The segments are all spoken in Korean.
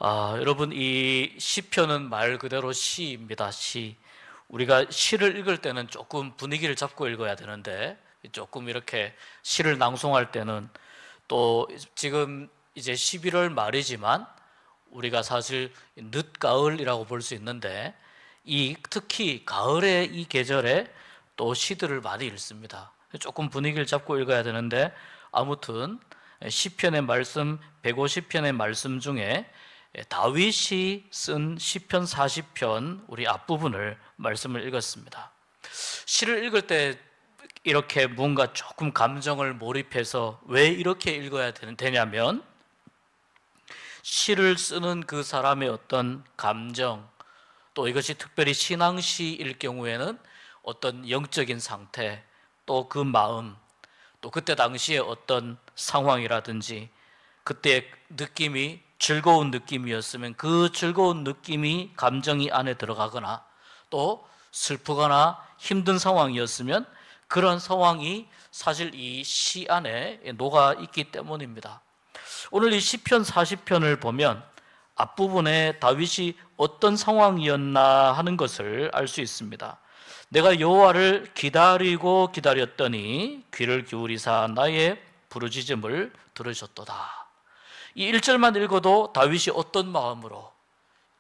여러분, 이 시편은 말 그대로 시입니다. 시. 우리가 시를 읽을 때는 조금 분위기를 잡고 읽어야 되는데, 조금 이렇게 시를 낭송할 때는, 또 지금 이제 11월 말이지만 우리가 사실 늦가을이라고 볼 수 있는데, 특히 가을의 이 계절에 또 시들을 많이 읽습니다. 조금 분위기를 잡고 읽어야 되는데, 아무튼 시편의 말씀, 150편의 말씀 중에 다윗이 쓴 시편 40편 우리 앞부분을 말씀을 읽었습니다. 시를 읽을 때 이렇게 뭔가 조금 감정을 몰입해서 왜 이렇게 읽어야 되냐면, 시를 쓰는 그 사람의 어떤 감정, 또 이것이 특별히 신앙시일 경우에는 어떤 영적인 상태, 또 그 마음, 또 그때 당시에 어떤 상황이라든지 그때의 느낌이 즐거운 느낌이었으면 그 즐거운 느낌이 감정이 안에 들어가거나, 또 슬프거나 힘든 상황이었으면 그런 상황이 사실 이 시 안에 녹아 있기 때문입니다. 오늘 이 시편 40편을 보면 앞부분에 다윗이 어떤 상황이었나 하는 것을 알 수 있습니다. 내가 여호와를 기다리고 기다렸더니 귀를 기울이사 나의 부르짖음을 들으셨도다. 이 1절만 읽어도 다윗이 어떤 마음으로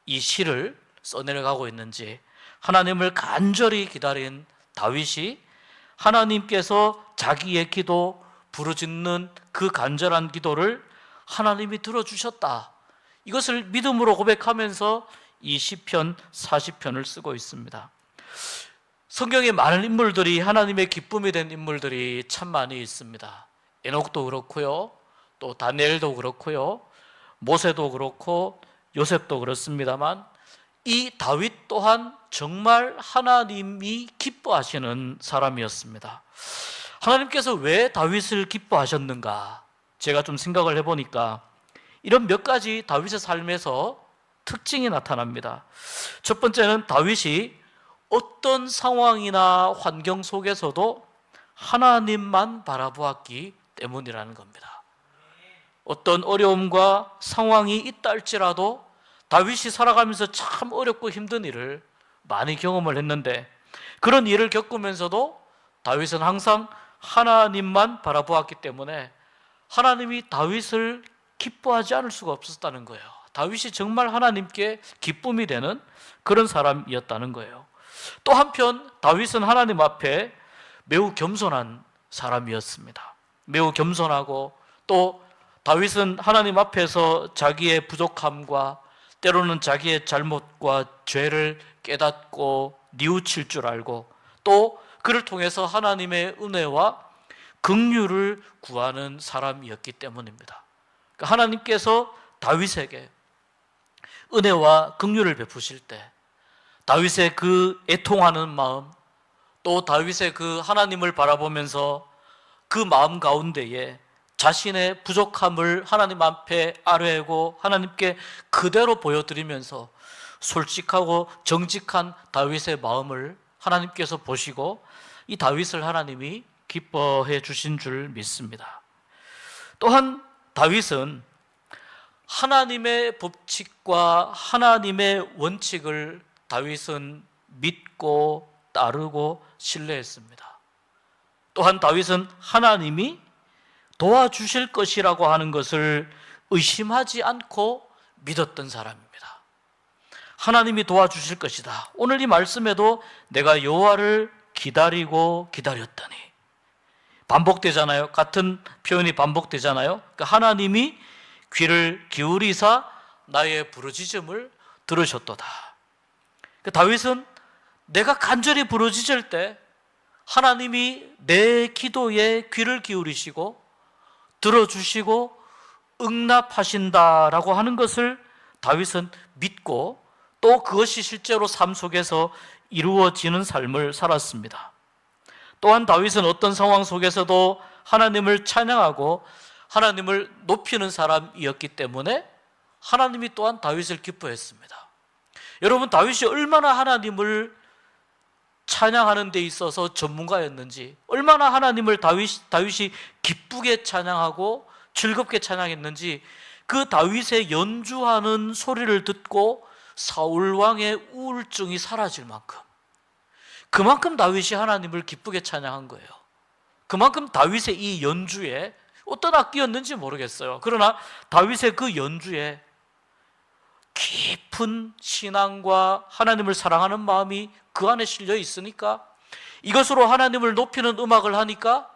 이 시를 써내려가고 있는지, 하나님을 간절히 기다린 다윗이 하나님께서 자기의 기도, 부르짖는 그 간절한 기도를 하나님이 들어주셨다, 이것을 믿음으로 고백하면서 이 시편 40편을 쓰고 있습니다. 성경에 많은 인물들이, 하나님의 기쁨이 된 인물들이 참 많이 있습니다. 에녹도 그렇고요, 또 다니엘도 그렇고요, 모세도 그렇고 요셉도 그렇습니다만, 이 다윗 또한 정말 하나님이 기뻐하시는 사람이었습니다. 하나님께서 왜 다윗을 기뻐하셨는가, 제가 좀 생각을 해보니까 이런 몇 가지 다윗의 삶에서 특징이 나타납니다. 첫 번째는 다윗이 어떤 상황이나 환경 속에서도 하나님만 바라보았기 때문이라는 겁니다. 어떤 어려움과 상황이 있다 할지라도 다윗이 살아가면서 참 어렵고 힘든 일을 많이 경험을 했는데, 그런 일을 겪으면서도 다윗은 항상 하나님만 바라보았기 때문에 하나님이 다윗을 기뻐하지 않을 수가 없었다는 거예요. 다윗이 정말 하나님께 기쁨이 되는 그런 사람이었다는 거예요. 또 한편 다윗은 하나님 앞에 매우 겸손한 사람이었습니다. 매우 겸손하고, 또 다윗은 하나님 앞에서 자기의 부족함과 때로는 자기의 잘못과 죄를 깨닫고 뉘우칠 줄 알고, 또 그를 통해서 하나님의 은혜와 긍휼을 구하는 사람이었기 때문입니다. 그러니까 하나님께서 다윗에게 은혜와 긍휼을 베푸실 때 다윗의 그 애통하는 마음, 또 다윗의 그 하나님을 바라보면서 그 마음 가운데에 자신의 부족함을 하나님 앞에 아뢰고 하나님께 그대로 보여드리면서 솔직하고 정직한 다윗의 마음을 하나님께서 보시고 이 다윗을 하나님이 기뻐해 주신 줄 믿습니다. 또한 다윗은 하나님의 법칙과 하나님의 원칙을 다윗은 믿고 따르고 신뢰했습니다. 또한 다윗은 하나님이 도와주실 것이라고 하는 것을 의심하지 않고 믿었던 사람입니다. 하나님이 도와주실 것이다. 오늘 이 말씀에도 내가 여호와를 기다리고 기다렸더니, 반복되잖아요. 같은 표현이 반복되잖아요. 그러니까 하나님이 귀를 기울이사 나의 부르짖음을 들으셨도다. 그러니까 다윗은 내가 간절히 부르짖을 때 하나님이 내 기도에 귀를 기울이시고 들어주시고 응답하신다라고 하는 것을 다윗은 믿고, 또 그것이 실제로 삶 속에서 이루어지는 삶을 살았습니다. 또한 다윗은 어떤 상황 속에서도 하나님을 찬양하고 하나님을 높이는 사람이었기 때문에 하나님이 또한 다윗을 기뻐했습니다. 여러분, 다윗이 얼마나 하나님을 찬양하는 데 있어서 전문가였는지, 얼마나 하나님을 다윗이 기쁘게 찬양하고 즐겁게 찬양했는지, 그 다윗의 연주하는 소리를 듣고 사울 왕의 우울증이 사라질 만큼, 그만큼 다윗이 하나님을 기쁘게 찬양한 거예요. 그만큼 다윗의 이 연주에, 어떤 악기였는지 모르겠어요. 그러나 다윗의 그 연주에 깊은 신앙과 하나님을 사랑하는 마음이 그 안에 실려 있으니까, 이것으로 하나님을 높이는 음악을 하니까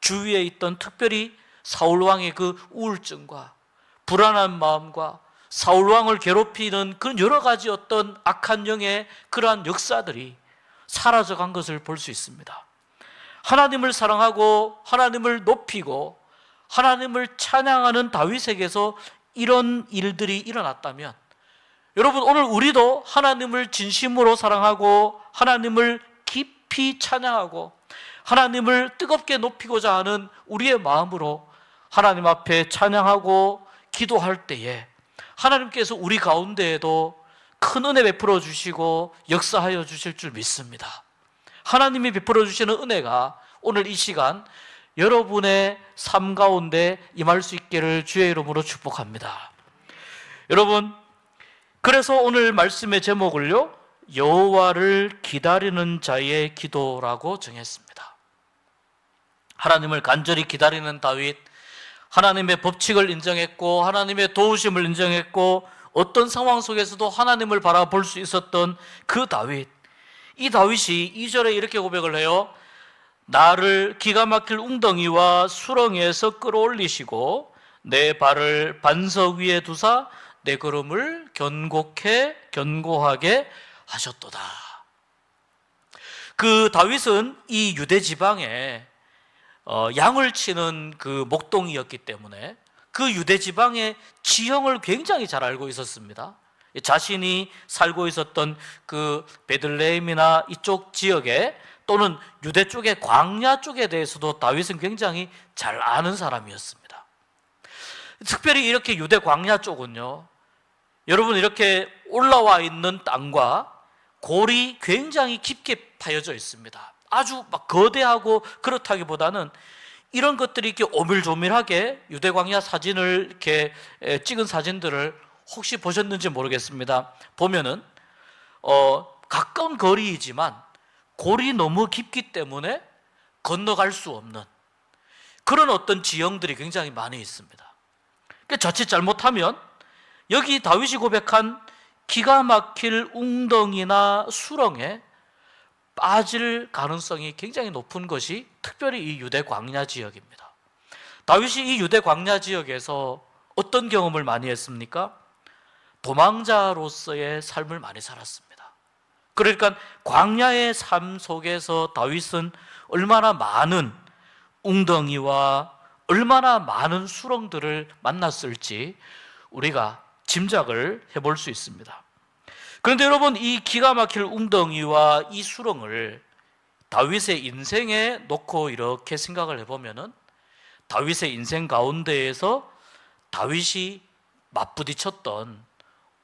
주위에 있던, 특별히 사울 왕의 그 우울증과 불안한 마음과 사울 왕을 괴롭히는 그런 여러 가지 어떤 악한 영의 그러한 역사들이 사라져간 것을 볼 수 있습니다. 하나님을 사랑하고 하나님을 높이고 하나님을 찬양하는 다윗에게서 이런 일들이 일어났다면, 여러분, 오늘 우리도 하나님을 진심으로 사랑하고 하나님을 깊이 찬양하고 하나님을 뜨겁게 높이고자 하는 우리의 마음으로 하나님 앞에 찬양하고 기도할 때에 하나님께서 우리 가운데에도 큰 은혜 베풀어 주시고 역사하여 주실 줄 믿습니다. 하나님이 베풀어 주시는 은혜가 오늘 이 시간 여러분의 삶 가운데 임할 수 있기를 주의 이름으로 축복합니다. 여러분, 그래서 오늘 말씀의 제목을요, 여호와를 기다리는 자의 기도라고 정했습니다. 하나님을 간절히 기다리는 다윗, 하나님의 법칙을 인정했고 하나님의 도우심을 인정했고 어떤 상황 속에서도 하나님을 바라볼 수 있었던 그 다윗, 이 다윗이 2절에 이렇게 고백을 해요. 나를 기가 막힐 웅덩이와 수렁에서 끌어올리시고 내 발을 반석 위에 두사 내 걸음을 견고하게 하셨도다. 그 다윗은 이 유대 지방에 양을 치는 그 목동이었기 때문에 그 유대 지방의 지형을 굉장히 잘 알고 있었습니다. 자신이 살고 있었던 그 베들레헴이나 이쪽 지역에, 또는 유대 쪽의 광야 쪽에 대해서도 다윗은 굉장히 잘 아는 사람이었습니다. 특별히 이렇게 유대 광야 쪽은요, 여러분, 이렇게 올라와 있는 땅과 골이 굉장히 깊게 파여져 있습니다. 아주 막 거대하고 그렇다기보다는 이런 것들이 이렇게 오밀조밀하게, 유대 광야 사진을 이렇게 찍은 사진들을 혹시 보셨는지 모르겠습니다. 보면은 가까운 거리이지만 골이 너무 깊기 때문에 건너갈 수 없는 그런 어떤 지형들이 굉장히 많이 있습니다. 그러니까 자칫 잘못하면 여기 다윗이 고백한 기가 막힐 웅덩이나 수렁에 빠질 가능성이 굉장히 높은 것이 특별히 이 유대 광야 지역입니다. 다윗이 이 유대 광야 지역에서 어떤 경험을 많이 했습니까? 도망자로서의 삶을 많이 살았습니다. 그러니까 광야의 삶 속에서 다윗은 얼마나 많은 웅덩이와 얼마나 많은 수렁들을 만났을지 우리가 짐작을 해볼 수 있습니다. 그런데 여러분, 이 기가 막힐 웅덩이와 이 수렁을 다윗의 인생에 놓고 이렇게 생각을 해보면은, 다윗의 인생 가운데에서 다윗이 맞부딪혔던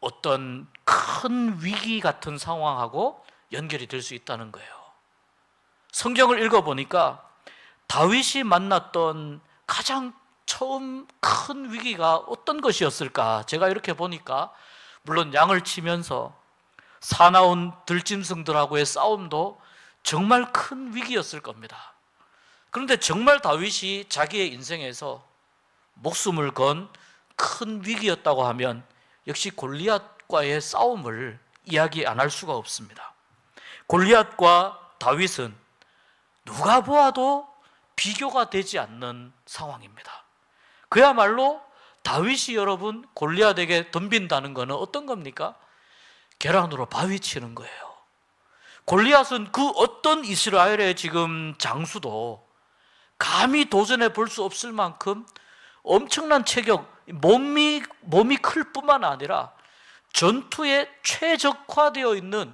어떤 큰 위기 같은 상황하고 연결이 될 수 있다는 거예요. 성경을 읽어보니까 다윗이 만났던 가장 처음 큰 위기가 어떤 것이었을까? 제가 이렇게 보니까 물론 양을 치면서 사나운 들짐승들하고의 싸움도 정말 큰 위기였을 겁니다. 그런데 정말 다윗이 자기의 인생에서 목숨을 건 큰 위기였다고 하면 역시 골리앗과의 싸움을 이야기 안 할 수가 없습니다. 골리앗과 다윗은 누가 보아도 비교가 되지 않는 상황입니다. 그야말로 다윗이 여러분 골리앗에게 덤빈다는 것은 어떤 겁니까? 계란으로 바위 치는 거예요. 골리앗은 그 어떤 이스라엘의 지금 장수도 감히 도전해 볼 수 없을 만큼 엄청난 체격, 몸이 클 뿐만 아니라 전투에 최적화되어 있는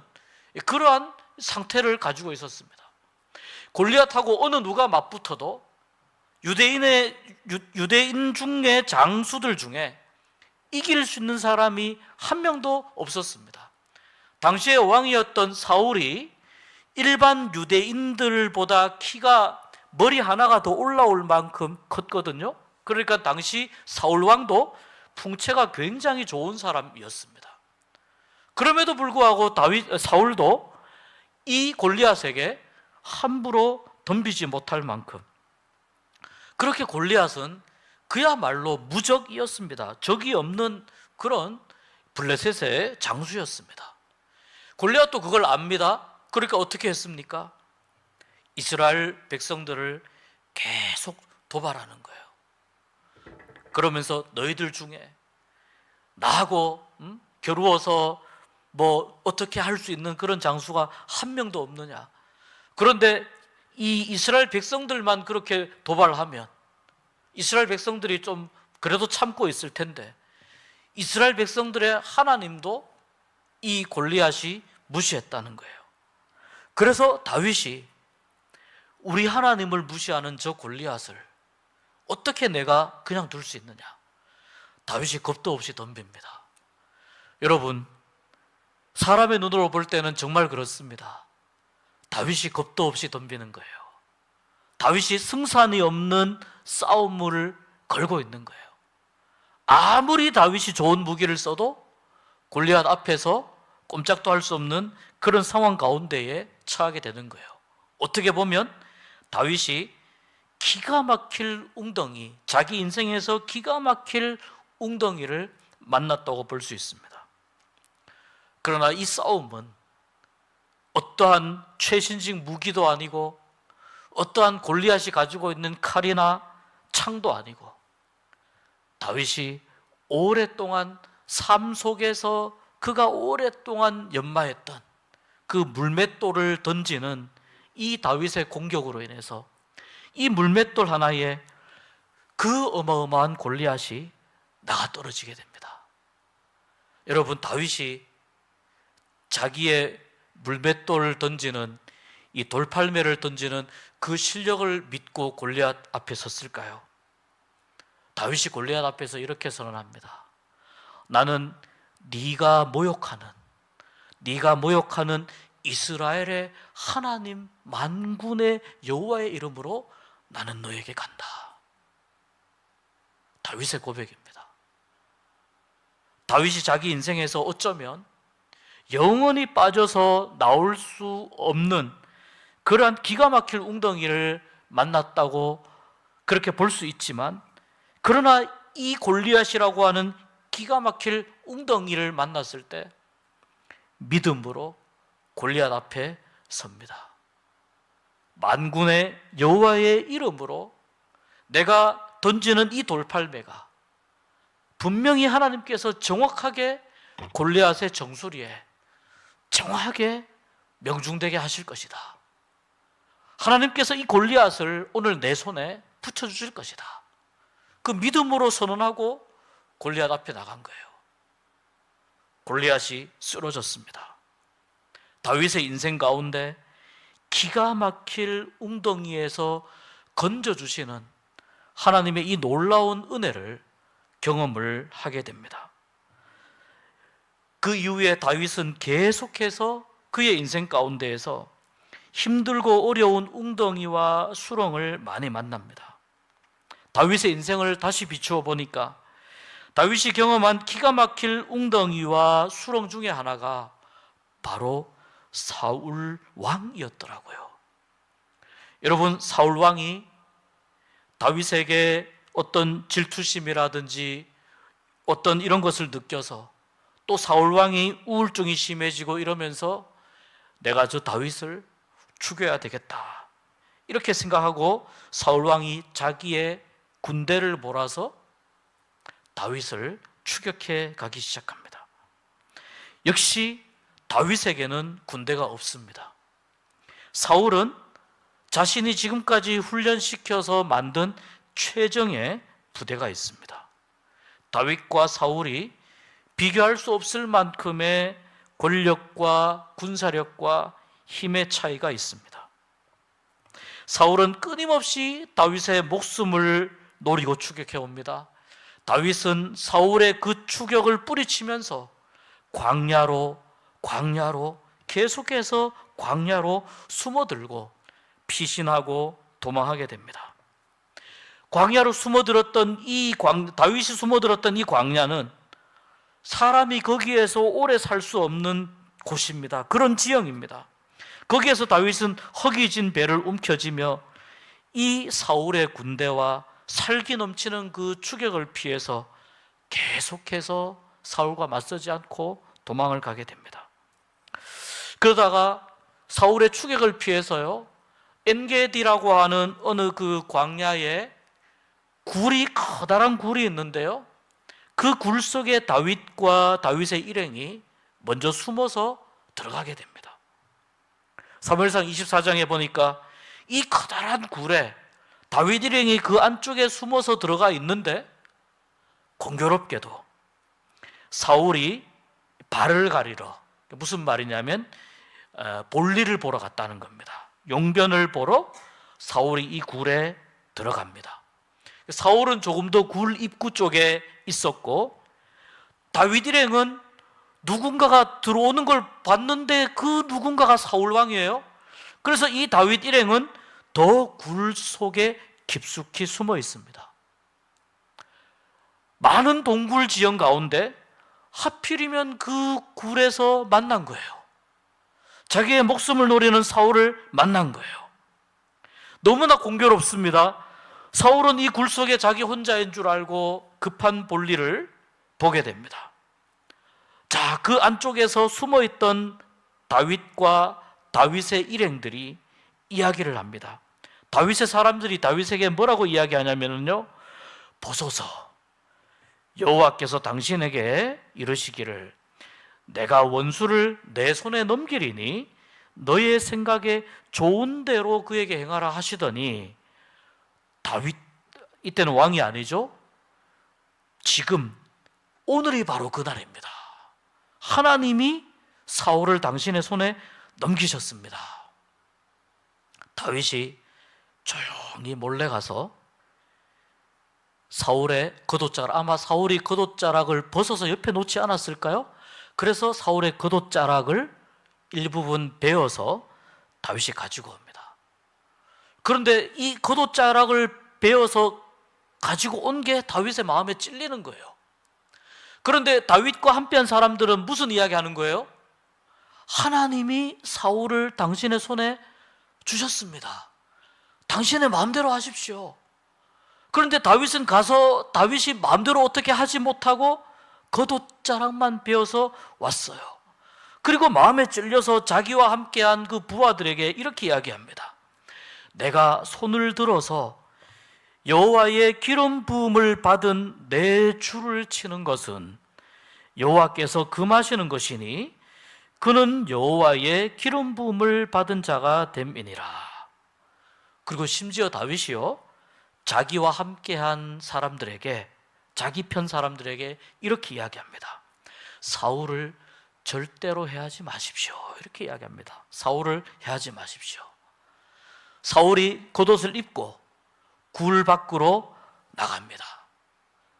그러한 상태를 가지고 있었습니다. 골리앗하고 어느 누가 맞붙어도 유대인 중에 장수들 중에 이길 수 있는 사람이 한 명도 없었습니다. 당시의 왕이었던 사울이 일반 유대인들보다 키가 머리 하나가 더 올라올 만큼 컸거든요. 그러니까 당시 사울 왕도 풍채가 굉장히 좋은 사람이었습니다. 그럼에도 불구하고 사울도 이 골리앗에게 함부로 덤비지 못할 만큼 그렇게 골리앗은 그야말로 무적이었습니다. 적이 없는 그런 블레셋의 장수였습니다. 골리앗도 그걸 압니다. 그러니까 어떻게 했습니까? 이스라엘 백성들을 계속 도발하는 거예요. 그러면서 너희들 중에 나하고 겨루어서 뭐 어떻게 할 수 있는 그런 장수가 한 명도 없느냐. 그런데 이 이스라엘 백성들만 그렇게 도발하면 이스라엘 백성들이 좀 그래도 참고 있을 텐데 이스라엘 백성들의 하나님도 이 골리앗이 무시했다는 거예요. 그래서 다윗이 우리 하나님을 무시하는 저 골리앗을 어떻게 내가 그냥 둘 수 있느냐. 다윗이 겁도 없이 덤빕니다. 여러분, 사람의 눈으로 볼 때는 정말 그렇습니다. 다윗이 겁도 없이 덤비는 거예요. 다윗이 승산이 없는 싸움을 걸고 있는 거예요. 아무리 다윗이 좋은 무기를 써도 골리앗 앞에서 꼼짝도 할 수 없는 그런 상황 가운데에 처하게 되는 거예요. 어떻게 보면 다윗이 기가 막힐 웅덩이, 자기 인생에서 기가 막힐 웅덩이를 만났다고 볼 수 있습니다. 그러나 이 싸움은 어떠한 최신식 무기도 아니고 어떠한 골리앗이 가지고 있는 칼이나 창도 아니고 다윗이 오랫동안 삶 속에서 그가 오랫동안 연마했던 그 물맷돌을 던지는 이 다윗의 공격으로 인해서 이 물맷돌 하나에 그 어마어마한 골리앗이 나가 떨어지게 됩니다. 여러분, 다윗이 자기의 물맷돌을 던지는 이 돌팔매를 던지는 그 실력을 믿고 골리앗 앞에 섰을까요? 다윗이 골리앗 앞에서 이렇게 선언합니다. 나는 네가 모욕하는 이스라엘의 하나님 만군의 여호와의 이름으로 나는 너에게 간다. 다윗의 고백입니다. 다윗이 자기 인생에서 어쩌면 영원히 빠져서 나올 수 없는 그러한 기가 막힐 웅덩이를 만났다고 그렇게 볼 수 있지만, 그러나 이 골리앗이라고 하는 기가 막힐 웅덩이를 만났을 때 믿음으로 골리앗 앞에 섭니다. 만군의 여호와의 이름으로 내가 던지는 이 돌팔매가 분명히 하나님께서 정확하게 골리앗의 정수리에 정확하게 명중되게 하실 것이다. 하나님께서 이 골리앗을 오늘 내 손에 붙여주실 것이다. 그 믿음으로 선언하고 골리앗 앞에 나간 거예요. 골리앗이 쓰러졌습니다. 다윗의 인생 가운데 기가 막힐 웅덩이에서 건져주시는 하나님의 이 놀라운 은혜를 경험을 하게 됩니다. 그 이후에 다윗은 계속해서 그의 인생 가운데에서 힘들고 어려운 웅덩이와 수렁을 많이 만납니다. 다윗의 인생을 다시 비추어 보니까 다윗이 경험한 기가 막힐 웅덩이와 수렁 중에 하나가 바로 사울 왕이었더라고요. 여러분, 사울 왕이 다윗에게 어떤 질투심이라든지 어떤 이런 것을 느껴서 또 사울 왕이 우울증이 심해지고 이러면서 내가 저 다윗을 죽여야 되겠다 이렇게 생각하고 사울 왕이 자기의 군대를 몰아서 다윗을 추격해 가기 시작합니다. 역시 다윗에게는 군대가 없습니다. 사울은 자신이 지금까지 훈련시켜서 만든 최정의 부대가 있습니다. 다윗과 사울이 비교할 수 없을 만큼의 권력과 군사력과 힘의 차이가 있습니다. 사울은 끊임없이 다윗의 목숨을 노리고 추격해 옵니다. 다윗은 사울의 그 추격을 뿌리치면서 광야로 계속해서 광야로 숨어들고 피신하고 도망하게 됩니다. 광야로 숨어들었던 다윗이 숨어들었던 이 광야는 사람이 거기에서 오래 살 수 없는 곳입니다. 그런 지형입니다. 거기에서 다윗은 허기진 배를 움켜쥐며 이 사울의 군대와 살기 넘치는 그 추격을 피해서 계속해서 사울과 맞서지 않고 도망을 가게 됩니다. 그러다가 사울의 추격을 피해서요, 엔게디라고 하는 어느 그 광야에 커다란 굴이 있는데요, 그 굴 속에 다윗과 다윗의 일행이 먼저 숨어서 들어가게 됩니다. 사무엘상 24장에 보니까 이 커다란 굴에 다윗 일행이 그 안쪽에 숨어서 들어가 있는데, 공교롭게도 사울이 발을 가리러, 무슨 말이냐면 볼일을 보러 갔다는 겁니다. 용변을 보러 사울이 이 굴에 들어갑니다. 사울은 조금 더 굴 입구 쪽에 있었고, 다윗 일행은 누군가가 들어오는 걸 봤는데 그 누군가가 사울 왕이에요. 그래서 이 다윗 일행은 더 굴 속에 깊숙이 숨어 있습니다. 많은 동굴 지형 가운데 하필이면 그 굴에서 만난 거예요. 자기의 목숨을 노리는 사울을 만난 거예요. 너무나 공교롭습니다. 사울은 이 굴 속에 자기 혼자인 줄 알고 급한 볼일을 보게 됩니다. 자, 그 안쪽에서 숨어있던 다윗과 다윗의 일행들이 이야기를 합니다. 다윗의 사람들이 다윗에게 뭐라고 이야기하냐면요, 보소서, 여호와께서 당신에게 이르시기를 내가 원수를 내 손에 넘기리니 너의 생각에 좋은 대로 그에게 행하라 하시더니, 다윗, 이때는 왕이 아니죠. 지금 오늘이 바로 그날입니다. 하나님이 사울을 당신의 손에 넘기셨습니다. 다윗이 조용히 몰래 가서 사울의 겉옷자락, 아마 사울이 겉옷자락을 벗어서 옆에 놓지 않았을까요? 그래서 사울의 겉옷자락을 일부분 베어서 다윗이 가지고 옵니다. 그런데 이 겉옷자락을 베어서 가지고 온 게 다윗의 마음에 찔리는 거예요. 그런데 다윗과 함께한 사람들은 무슨 이야기 하는 거예요? 하나님이 사울을 당신의 손에 주셨습니다. 당신의 마음대로 하십시오. 그런데 다윗은 가서 다윗이 마음대로 어떻게 하지 못하고 겉옷자락만 베어서 왔어요. 그리고 마음에 찔려서 자기와 함께한 그 부하들에게 이렇게 이야기합니다. 내가 손을 들어서 여호와의 기름 부음을 받은 내 줄을 치는 것은 여호와께서 금하시는 것이니 그는 여호와의 기름 부음을 받은 자가 됨이니라. 그리고 심지어 다윗이요, 자기와 함께한 사람들에게, 자기 편 사람들에게 이렇게 이야기합니다. 사울을 절대로 해하지 마십시오. 이렇게 이야기합니다. 사울을 해하지 마십시오. 사울이 겉옷을 입고 굴 밖으로 나갑니다.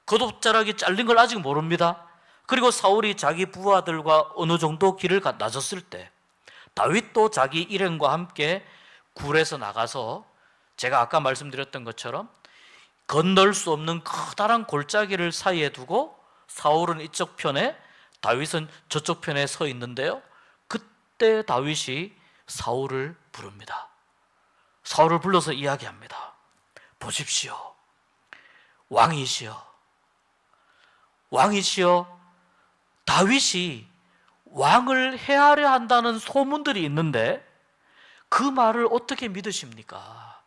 겉옷자락이 잘린 걸 아직 모릅니다. 그리고 사울이 자기 부하들과 어느 정도 길을 나섰을 때 다윗도 자기 일행과 함께 굴에서 나가서, 제가 아까 말씀드렸던 것처럼 건널 수 없는 커다란 골짜기를 사이에 두고 사울은 이쪽 편에, 다윗은 저쪽 편에 서 있는데요, 그때 다윗이 사울을 부릅니다. 사울을 불러서 이야기합니다. 보십시오, 왕이시여, 다윗이 왕을 해하려 한다는 소문들이 있는데 그 말을 어떻게 믿으십니까?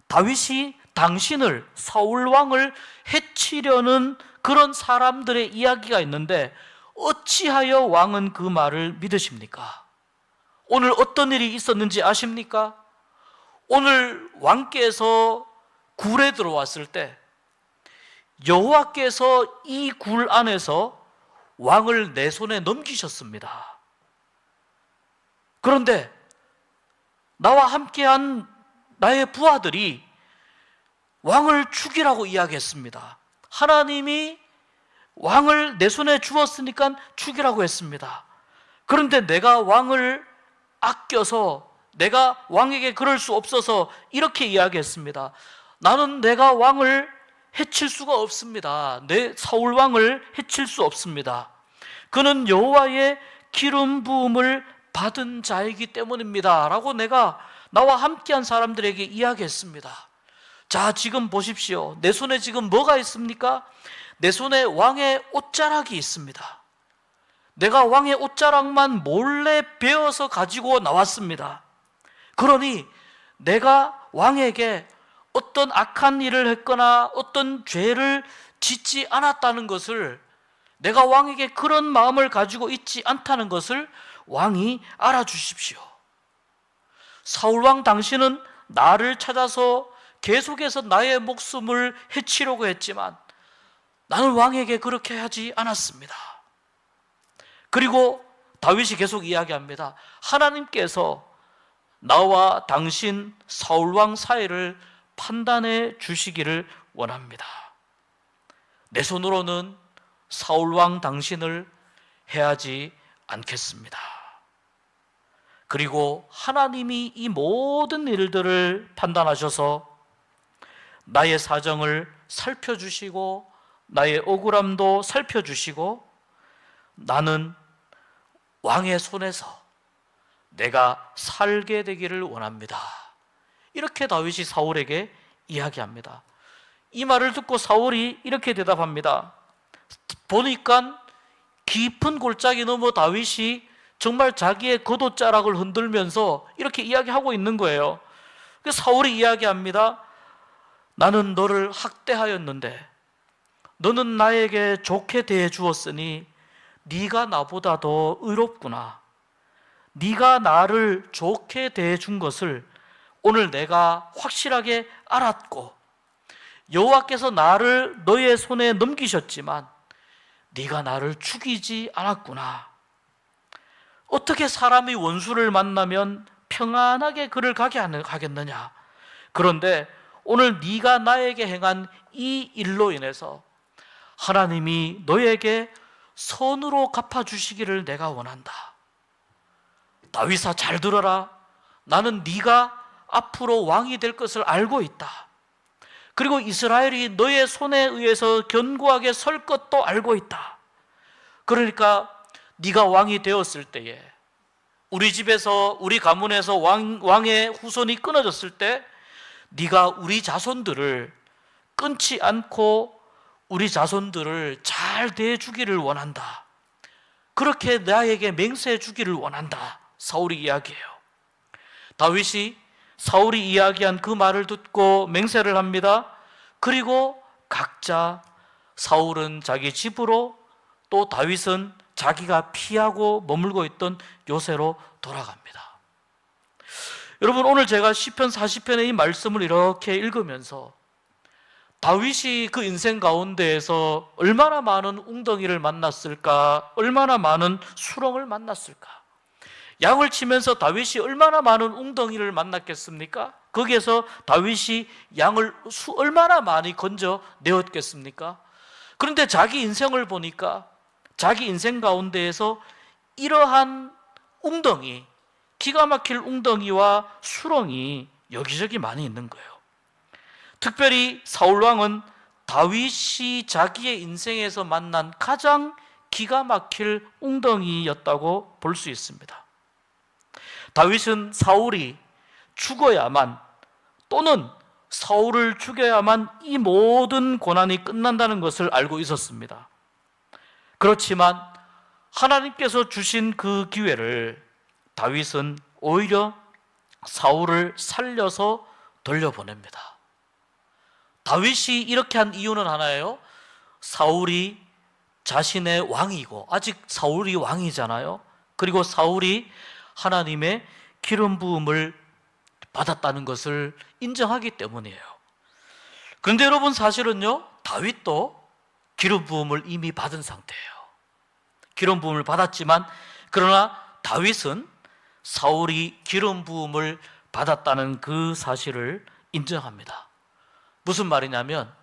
다윗이 당신을, 사울 왕을 해치려는 그런 사람들의 이야기가 있는데 어찌하여 왕은 그 말을 믿으십니까? 오늘 어떤 일이 있었는지 아십니까? 오늘 왕께서 굴에 들어왔을 때 여호와께서 이 굴 안에서 왕을 내 손에 넘기셨습니다. 그런데 나와 함께한 나의 부하들이 왕을 죽이라고 이야기했습니다. 하나님이 왕을 내 손에 주었으니까 죽이라고 했습니다. 그런데 내가 왕을 아껴서, 내가 왕에게 그럴 수 없어서 이렇게 이야기했습니다. 나는 내가 왕을 해칠 수가 없습니다. 내 사울 왕을 해칠 수 없습니다. 그는 여호와의 기름 부음을 받은 자이기 때문입니다 라고 내가 나와 함께한 사람들에게 이야기했습니다. 자, 지금 보십시오. 내 손에 지금 뭐가 있습니까? 내 손에 왕의 옷자락이 있습니다. 내가 왕의 옷자락만 몰래 베어서 가지고 나왔습니다. 그러니 내가 왕에게 어떤 악한 일을 했거나 어떤 죄를 짓지 않았다는 것을, 내가 왕에게 그런 마음을 가지고 있지 않다는 것을 왕이 알아주십시오. 사울왕 당신은 나를 찾아서 계속해서 나의 목숨을 해치려고 했지만 나는 왕에게 그렇게 하지 않았습니다. 그리고 다윗이 계속 이야기합니다. 하나님께서 나와 당신 사울왕 사이를 판단해 주시기를 원합니다. 내 손으로는 사울왕 당신을 해하지 않겠습니다. 그리고 하나님이 이 모든 일들을 판단하셔서 나의 사정을 살펴주시고 나의 억울함도 살펴주시고 나는 왕의 손에서 내가 살게 되기를 원합니다. 이렇게 다윗이 사울에게 이야기합니다. 이 말을 듣고 사울이 이렇게 대답합니다. 보니까 깊은 골짜기 너머 다윗이 정말 자기의 겉옷자락을 흔들면서 이렇게 이야기하고 있는 거예요. 그래서 사울이 이야기합니다. 나는 너를 학대하였는데 너는 나에게 좋게 대해 주었으니 네가 나보다 더 의롭구나. 네가 나를 좋게 대해 준 것을 오늘 내가 확실하게 알았고 여호와께서 나를 너의 손에 넘기셨지만 네가 나를 죽이지 않았구나. 어떻게 사람이 원수를 만나면 평안하게 그를 가게 하겠느냐. 그런데 오늘 네가 나에게 행한 이 일로 인해서 하나님이 너에게 선으로 갚아주시기를 내가 원한다. 다윗아, 잘 들어라. 나는 네가 앞으로 왕이 될 것을 알고 있다. 그리고 이스라엘이 너의 손에 의해서 견고하게 설 것도 알고 있다. 그러니까 네가 왕이 되었을 때에 우리 집에서, 우리 가문에서 왕의 후손이 끊어졌을 때 네가 우리 자손들을 끊지 않고 우리 자손들을 잘 대해주기를 원한다. 그렇게 나에게 맹세해 주기를 원한다. 사울이 이야기해요. 다윗이 사울이 이야기한 그 말을 듣고 맹세를 합니다. 그리고 각자 사울은 자기 집으로, 또 다윗은 자기가 피하고 머물고 있던 요새로 돌아갑니다. 여러분, 오늘 제가 시편 40편의 이 말씀을 이렇게 읽으면서 다윗이 그 인생 가운데에서 얼마나 많은 웅덩이를 만났을까, 얼마나 많은 수렁을 만났을까. 양을 치면서 다윗이 얼마나 많은 웅덩이를 만났겠습니까? 거기에서 다윗이 양을 얼마나 많이 건져내었겠습니까? 그런데 자기 인생을 보니까 자기 인생 가운데에서 이러한 웅덩이, 기가 막힐 웅덩이와 수렁이 여기저기 많이 있는 거예요. 특별히 사울왕은 다윗이 자기의 인생에서 만난 가장 기가 막힐 웅덩이였다고 볼 수 있습니다. 다윗은 사울이 죽어야만, 또는 사울을 죽여야만 이 모든 고난이 끝난다는 것을 알고 있었습니다. 그렇지만 하나님께서 주신 그 기회를 다윗은 오히려 사울을 살려서 돌려보냅니다. 다윗이 이렇게 한 이유는 하나예요. 사울이 자신의 왕이고, 아직 사울이 왕이잖아요. 그리고 사울이 하나님의 기름 부음을 받았다는 것을 인정하기 때문이에요. 그런데 여러분, 사실은요, 다윗도 기름 부음을 이미 받은 상태예요. 기름 부음을 받았지만, 그러나 다윗은 사울이 기름 부음을 받았다는 그 사실을 인정합니다. 무슨 말이냐면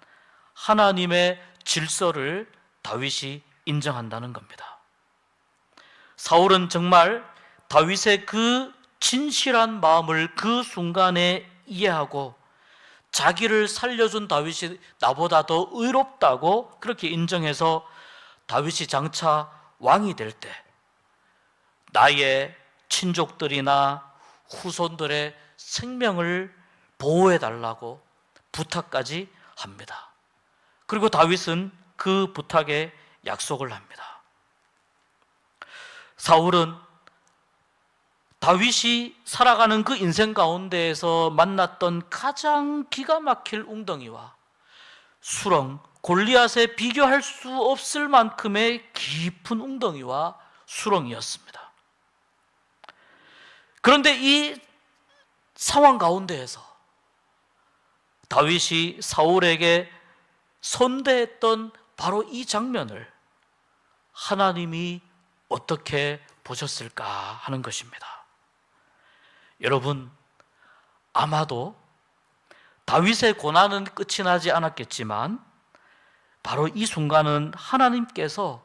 하나님의 질서를 다윗이 인정한다는 겁니다. 사울은 정말 다윗의 그 진실한 마음을 그 순간에 이해하고 자기를 살려준 다윗이 나보다 더 의롭다고 그렇게 인정해서 다윗이 장차 왕이 될 때 나의 친족들이나 후손들의 생명을 보호해달라고 부탁까지 합니다. 그리고 다윗은 그 부탁에 약속을 합니다. 사울은 다윗이 살아가는 그 인생 가운데에서 만났던 가장 기가 막힐 웅덩이와 수렁, 골리앗에 비교할 수 없을 만큼의 깊은 웅덩이와 수렁이었습니다. 그런데 이 상황 가운데에서 다윗이 사울에게 선대했던 바로 이 장면을 하나님이 어떻게 보셨을까 하는 것입니다. 여러분, 아마도 다윗의 고난은 끝이 나지 않았겠지만 바로 이 순간은 하나님께서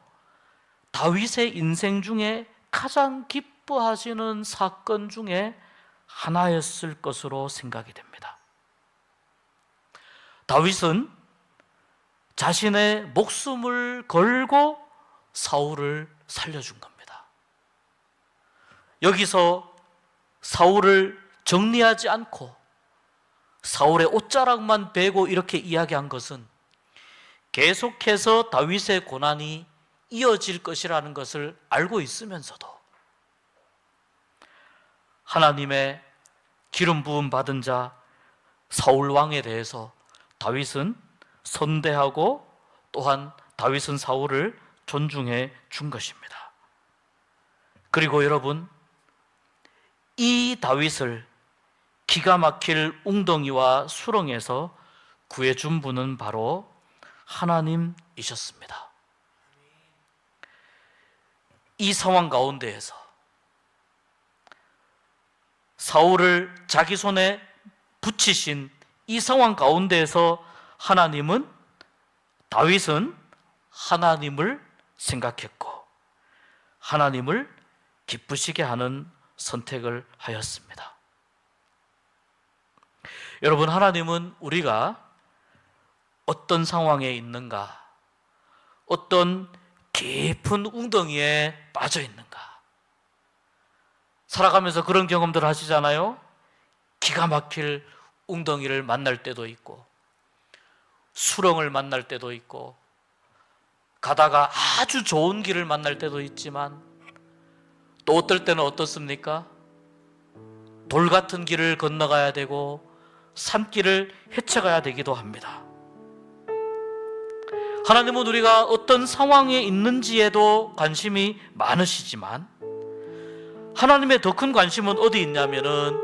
다윗의 인생 중에 가장 기뻐하시는 사건 중에 하나였을 것으로 생각이 됩니다. 다윗은 자신의 목숨을 걸고 사울을 살려준 겁니다. 여기서 사울을 정리하지 않고 사울의 옷자락만 베고 이렇게 이야기한 것은 계속해서 다윗의 고난이 이어질 것이라는 것을 알고 있으면서도 하나님의 기름 부음 받은 자 사울 왕에 대해서 다윗은 선대하고 또한 다윗은 사울을 존중해 준 것입니다. 그리고 여러분, 이 다윗을 기가 막힐 웅덩이와 수렁에서 구해준 분은 바로 하나님이셨습니다. 이 상황 가운데에서 사울을 자기 손에 붙이신 이 상황 가운데에서 다윗은 하나님을 생각했고 하나님을 기쁘시게 하는 선택을 하였습니다. 여러분, 하나님은 우리가 어떤 상황에 있는가, 어떤 깊은 웅덩이에 빠져 있는가, 살아가면서 그런 경험들 하시잖아요. 기가 막힐 웅덩이를 만날 때도 있고 수렁을 만날 때도 있고 가다가 아주 좋은 길을 만날 때도 있지만 또 어떨 때는 어떻습니까? 돌 같은 길을 건너가야 되고 산길을 헤쳐가야 되기도 합니다. 하나님은 우리가 어떤 상황에 있는지에도 관심이 많으시지만 하나님의 더 큰 관심은 어디 있냐면은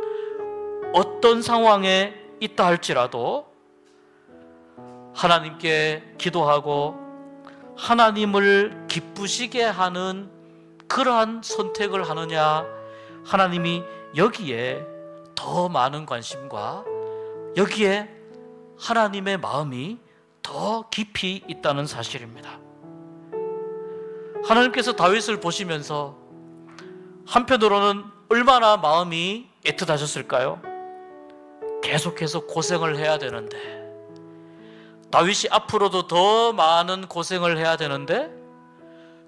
어떤 상황에 있다 할지라도 하나님께 기도하고 하나님을 기쁘시게 하는 그러한 선택을 하느냐, 하나님이 여기에 더 많은 관심과 여기에 하나님의 마음이 더 깊이 있다는 사실입니다. 하나님께서 다윗을 보시면서 한편으로는 얼마나 마음이 애틋하셨을까요? 계속해서 고생을 해야 되는데, 다윗이 앞으로도 더 많은 고생을 해야 되는데,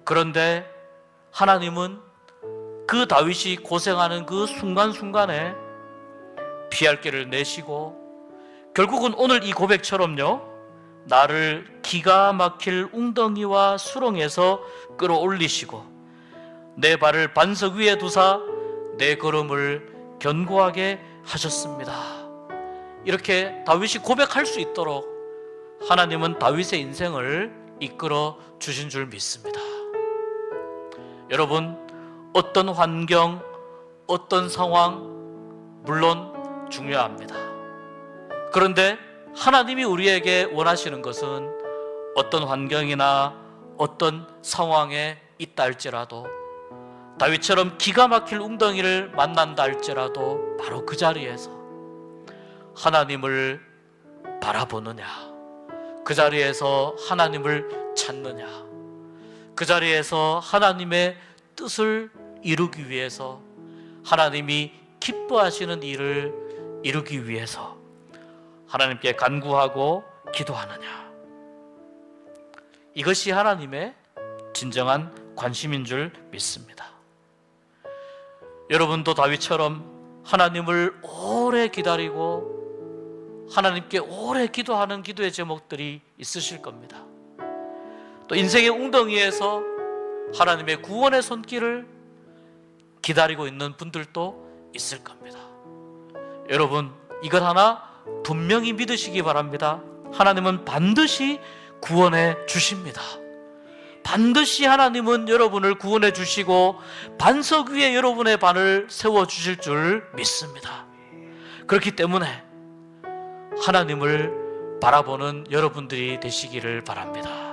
그런데 하나님은 그 다윗이 고생하는 그 순간순간에 피할 길을 내시고 결국은 오늘 이 고백처럼요, 나를 기가 막힐 웅덩이와 수렁에서 끌어올리시고 내 발을 반석 위에 두사 내 걸음을 견고하게 하셨습니다. 이렇게 다윗이 고백할 수 있도록 하나님은 다윗의 인생을 이끌어 주신 줄 믿습니다. 여러분, 어떤 환경, 어떤 상황 물론 중요합니다. 그런데 하나님이 우리에게 원하시는 것은 어떤 환경이나 어떤 상황에 있다 할지라도, 다윗처럼 기가 막힐 웅덩이를 만난다 할지라도 바로 그 자리에서 하나님을 바라보느냐, 그 자리에서 하나님을 찾느냐, 그 자리에서 하나님의 뜻을 이루기 위해서, 하나님이 기뻐하시는 일을 이루기 위해서 하나님께 간구하고 기도하느냐? 이것이 하나님의 진정한 관심인 줄 믿습니다. 여러분도 다윗처럼 하나님을 오래 기다리고 하나님께 오래 기도하는 기도의 제목들이 있으실 겁니다. 또 인생의 웅덩이에서 하나님의 구원의 손길을 기다리고 있는 분들도 있을 겁니다. 여러분, 이것 하나 분명히 믿으시기 바랍니다. 하나님은 반드시 구원해 주십니다. 반드시 하나님은 여러분을 구원해 주시고 반석 위에 여러분의 발을 세워 주실 줄 믿습니다. 그렇기 때문에 하나님을 바라보는 여러분들이 되시기를 바랍니다.